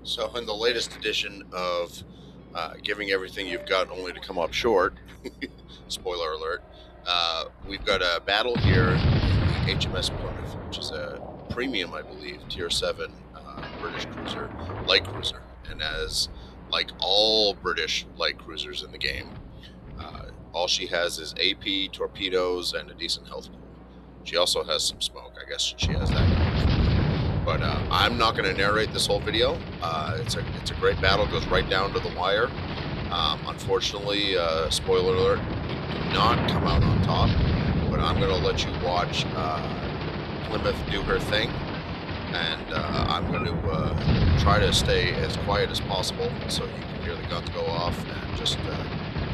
So, in the latest edition of Giving Everything You've Got Only to Come Up Short, spoiler alert, we've got a battle here in the HMS Plymouth, which is a premium, I believe, Tier 7 British cruiser, light cruiser. And as like all British light cruisers in the game, all she has is AP, torpedoes, and a decent health pool. She also has some smoke. I guess she has that going for her. But I'm not going to narrate this whole video. It's a great battle. Goes right down to the wire. Unfortunately, spoiler alert, we do not come out on top. But I'm going to let you watch Plymouth do her thing. And I'm going to try to stay as quiet as possible so you can hear the guns go off and just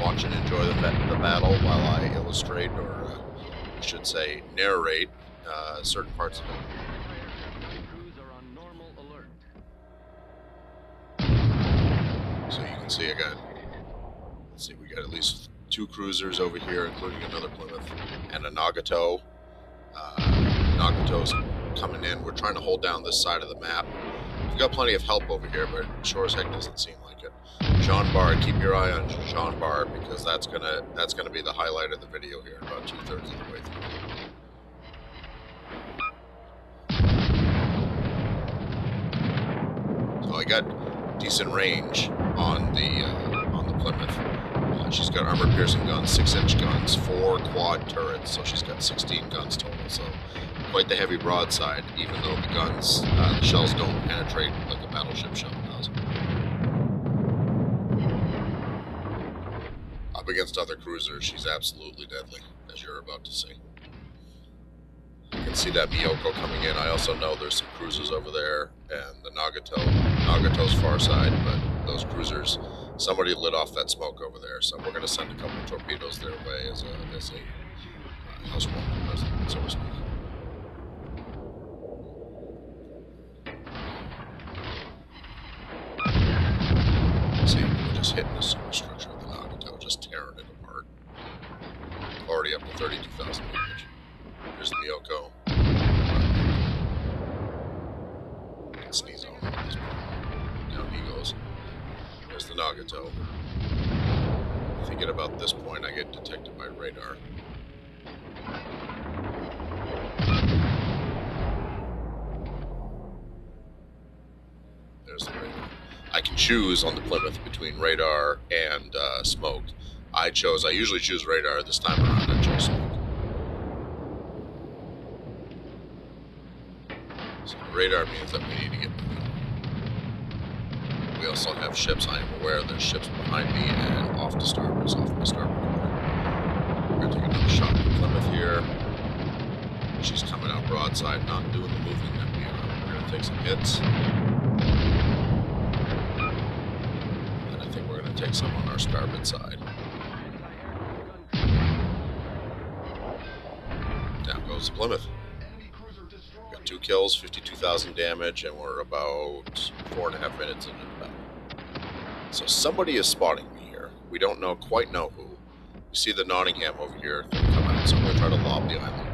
watch and enjoy the battle while I illustrate, or I should say narrate, certain parts of it. So you can see we got at least 2 cruisers over here, including another Plymouth and a Nagato. Nagato's coming in. We're trying to hold down this side of the map. We've got plenty of help over here, but sure as heck doesn't seem like it. Jean Bar, keep your eye on Jean Bar, because that's gonna be the highlight of the video here, about 2/3 of the way through. So I got decent range on the Plymouth. She's got armor-piercing guns, 6-inch guns, 4 quad turrets, so she's got 16 guns total. So quite the heavy broadside, even though the guns, the shells don't penetrate like a battleship shell does. Up against other cruisers, she's absolutely deadly, as you're about to see. You can see that Miyoko coming in. I also know there's some cruisers over there, and the Nagato's far side, but those cruisers, somebody lit off that smoke over there, so we're going to send a couple of torpedoes their way as a housewarming, so to speak. See, we're just hitting the superstructure of the Nagato, just tearing it apart. Already up to 32,000 damage. There's the Miyoko. Can sneeze on him at this point. Down he goes. There's the Nagato. I think at about this point I get detected by radar. There's the radar. I can choose on the Plymouth between radar and smoke. I usually choose radar. This time around I chose smoke. So the radar means that we need to get moving. We also have ships. I am aware there's ships behind me and off to starboard, off my starboard quarter. We're going to take another shot at the Plymouth here. She's coming out broadside, not doing the moving that we are. We're going to take some hits. Take some on our starboard side. Down goes the Plymouth. Got 2 kills, 52,000 damage, and we're about 4.5 minutes into the battle. So somebody is spotting me here. We don't quite know who. We see the Nottingham over here come out, so I'm going to try to lob the island.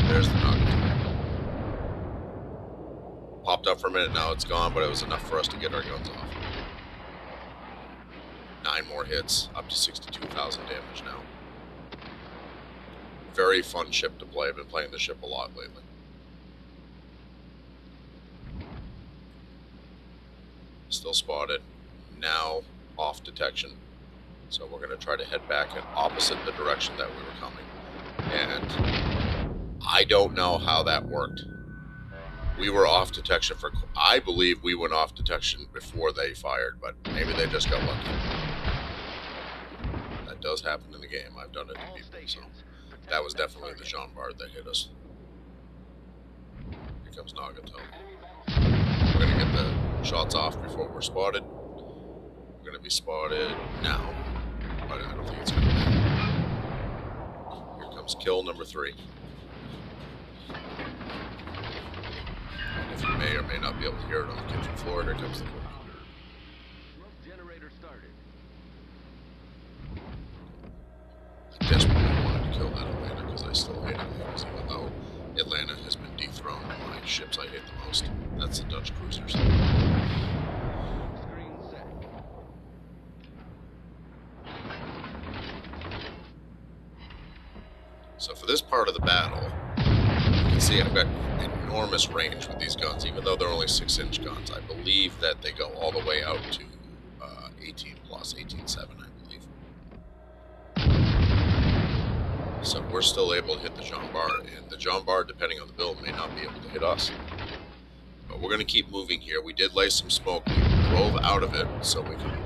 There's the Nottingham. Popped up for a minute, now it's gone, but it was enough for us to get our guns off. 9 more hits, up to 62,000 damage now. Very fun ship to play. I've been playing the ship a lot lately. Still spotted. Now off detection. So we're going to try to head back in opposite the direction that we were coming. And I don't know how that worked. We were off detection I believe we went off detection before they fired, but maybe they just got lucky. That does happen in the game. I've done it to people, so that was definitely the Jean Bard that hit us. Here comes Nagato. We're going to get the shots off before we're spotted. We're going to be spotted now, but I don't think it's going to be. Here comes kill number 3. If you may or may not be able to hear it on the kitchen floor, here comes the kill. I desperately wanted to kill that Atlanta because I still hate Atlanta. ships I hate the most. That's the Dutch cruisers. So for this part of the battle, you can see I've got enormous range with these guns, even though they're only 6-inch guns. I believe that they go all the way out to 18 plus, 18.7, I believe. So we're still able to hit the Jean Bar, and the Jean Bar, depending on the build, may not be able to hit us. But we're going to keep moving here. We did lay some smoke. We drove out of it so we can,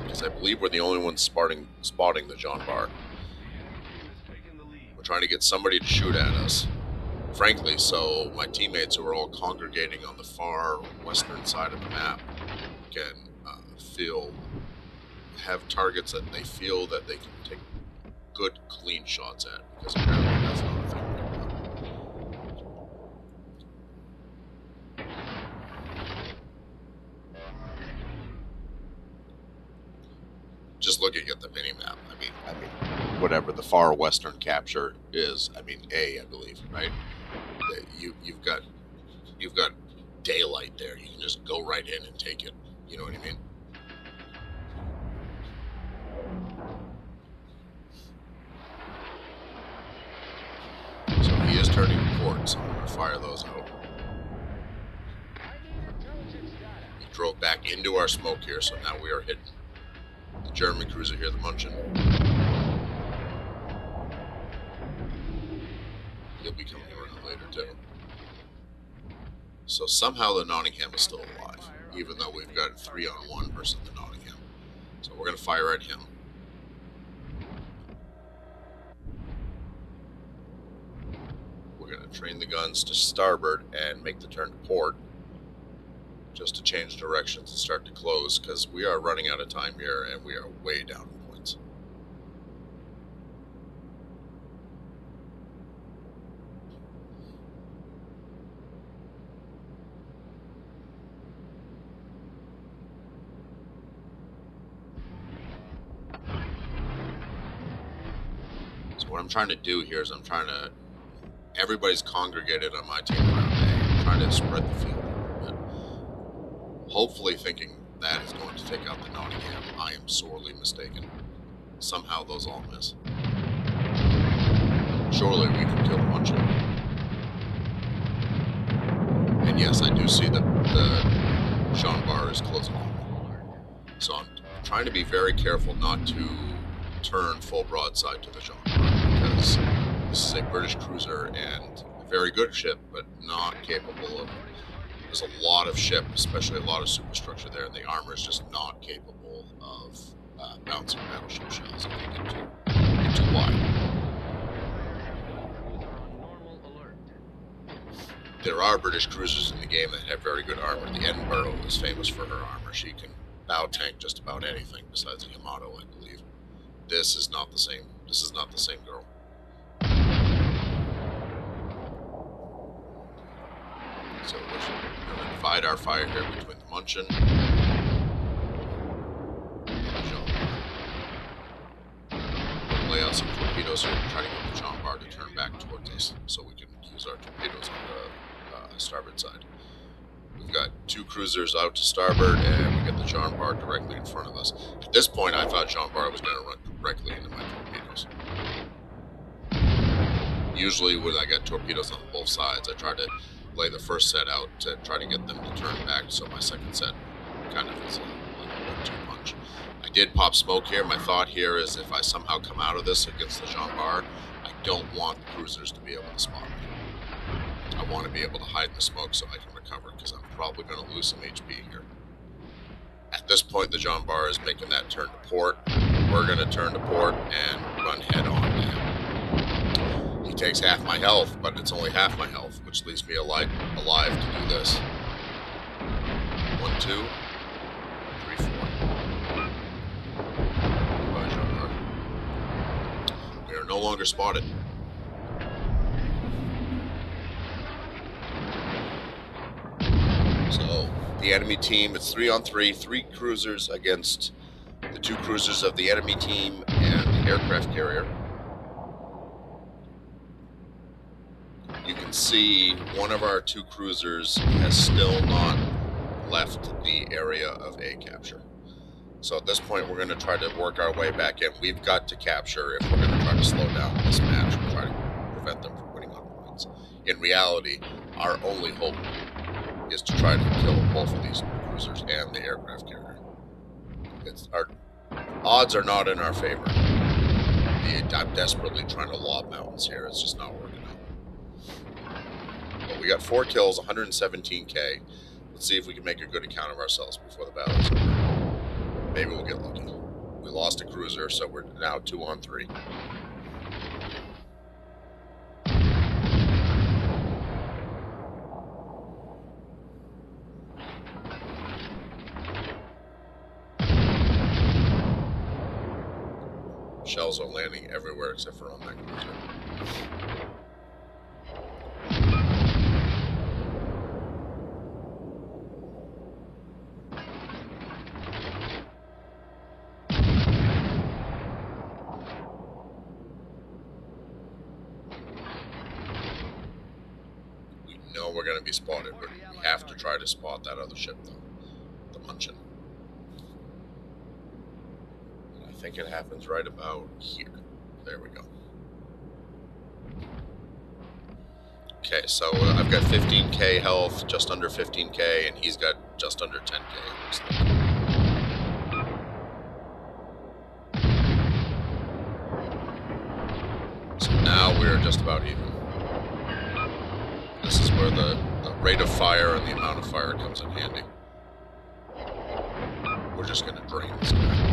because I believe we're the only ones spotting the Jean Bar. We're trying to get somebody to shoot at us, frankly, so my teammates who are all congregating on the far western side of the map can have targets that they feel that they can take good, clean shots at, because apparently that's not a thing right now. Just looking at the mini-map, I mean, whatever the far western capture is, I mean, I believe, right? You've got daylight there. You can just go right in and take it. You know what I mean? So he is turning to port, so I'm going to fire those out. He drove back into our smoke here, so now we are hitting the German cruiser here, the Munchen. He'll be coming around later too. So somehow the Nottingham is still alive, even though we've got 3-on-1 versus the Nottingham. So we're going to fire at him. We're going to train the guns to starboard and make the turn to port, just to change directions and start to close, because we are running out of time here and we are way down in points. So what I'm trying to do here is everybody's congregated on my team around A. I'm trying to spread the field a little bit. Hopefully thinking that is going to take out the Nottingham. I am sorely mistaken. Somehow those all miss. Surely we can kill the Munchen. And yes, I do see that the Jean Bar is closing on me. So I'm trying to be very careful not to turn full broadside to the Jean Bar, because this is a British cruiser and a very good ship, but not capable of. There's a lot of ship, especially a lot of superstructure there, and the armor is just not capable of bouncing battleship shells if they get too wide. There are British cruisers in the game that have very good armor. The Edinburgh is famous for her armor. She can bow tank just about anything besides a Yamato, I believe. This is not the same. This is not the same girl. So we're going to divide our fire here between the Munchen and the Jean Bar. We'll lay out some torpedoes here to try to get the Jean Bar to turn back towards us, so we can use our torpedoes on the starboard side. We've got 2 cruisers out to starboard, and we get the Jean Bar directly in front of us. At this point, I thought Jean Bar was going to run directly into my torpedoes. Usually when I get torpedoes on both sides, I try to lay the first set out to try to get them to turn back, so my second set kind of is like a 1-2 punch. I did pop smoke here. My thought here is if I somehow come out of this against the Jean Bar, I don't want the cruisers to be able to spot me. I want to be able to hide in the smoke so I can recover, because I'm probably going to lose some HP here. At this point, the Jean Bar is making that turn to port. We're going to turn to port and run head on to him. He takes half my health, but it's only half my health, which leaves me alive to do this. 1, 2, 3, 4. Goodbye, Jean Bar. We are no longer spotted. So the enemy team, it's 3-on-3, 3 cruisers against the 2 cruisers of the enemy team and the aircraft carrier. You you can see one of our 2 cruisers has still not left the area of A capture. So at this point, we're going to try to work our way back in. We've got to capture if we're going to try to slow down this match and try to prevent them from winning on points. In reality, our only hope is to try to kill both of these cruisers and the aircraft carrier. Our odds are not in our favor. I'm desperately trying to lob mountains here. It's just not working out. But we got 4 kills, 117k. Let's see if we can make a good account of ourselves before the battle is over. Maybe we'll get lucky. We lost a cruiser, so we're now 2 on 3. Shells are landing everywhere except for on that cruiser. We know we're going to be spotted, but we have to try to spot that other ship, though. The Munchen. I think it happens right about here. There we go. Okay, so I've got 15k health, just under 15k, and he's got just under 10k, it looks like. So now we're just about even. This is where the rate of fire and the amount of fire comes in handy. We're just going to drain this guy.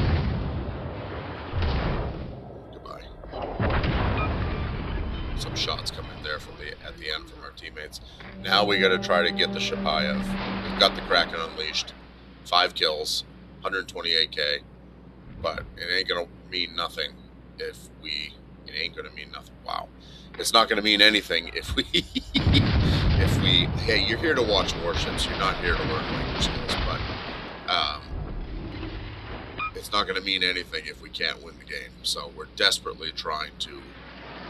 Some shots come in there from at the end from our teammates. Now we got to try to get the Shapayev. We've got the Kraken unleashed. 5 kills, 128k. But it ain't gonna mean nothing if we. It ain't gonna mean nothing. Wow, it's not gonna mean anything if we. Hey, you're here to watch Warships. You're not here to learn language skills. But it's not gonna mean anything if we can't win the game. So we're desperately trying to.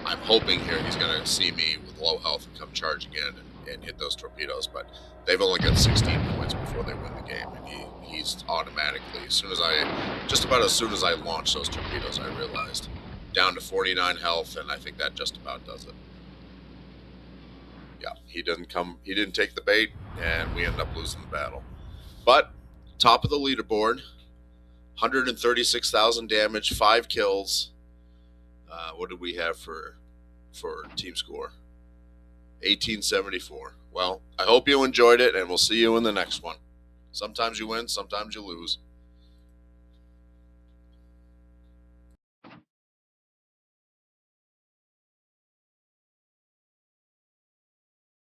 I'm hoping here he's going to see me with low health and come charging in and hit those torpedoes, but they've only got 16 points before they win the game, and he's automatically, just about as soon as I launched those torpedoes, I realized, down to 49 health, and I think that just about does it. Yeah, he didn't take the bait, and we end up losing the battle. But, top of the leaderboard, 136,000 damage, 5 kills. What did we have for team score? 1874. Well, I hope you enjoyed it, and we'll see you in the next one. Sometimes you win, sometimes you lose.